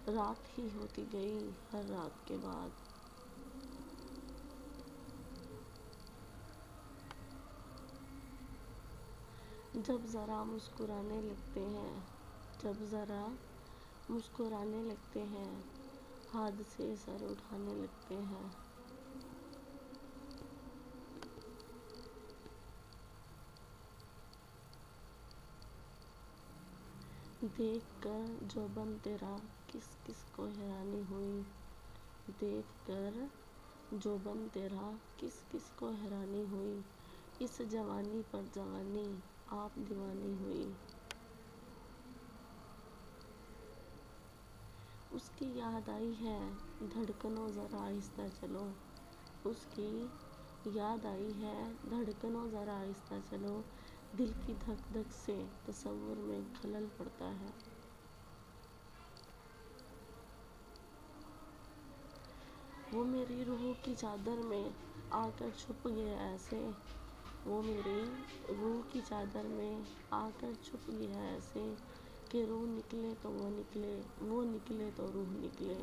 رات ہی ہوتی گئی ہر رات کے بعد۔ جب ذرا مسکرانے لگتے ہیں، جب ذرا مسکرانے لگتے ہیں، حادثے سر اٹھانے لگتے ہیں۔ دیکھ کر جوبن تیرا کس کس کو حیرانی ہوئی، دیکھ کر جوبن تیرا کس کس کو حیرانی ہوئی، اس جوانی پر جوانی آپ دیوانی ہوئی۔ اس کی یاد آئی ہے دھڑکنوں ذرا آہستہ چلو، اس کی یاد آئی ہے دھڑکنوں ذرا آہستہ چلو، دل کی دھک دھک سے تصور میں خلل پڑتا ہے۔ وہ میری روح کی چادر میں آ کر چھپ گیا ایسے، وہ میری روح کی چادر میں آ کر چھپ گیا ایسے، کہ روح نکلے تو وہ نکلے، وہ نکلے تو روح نکلے۔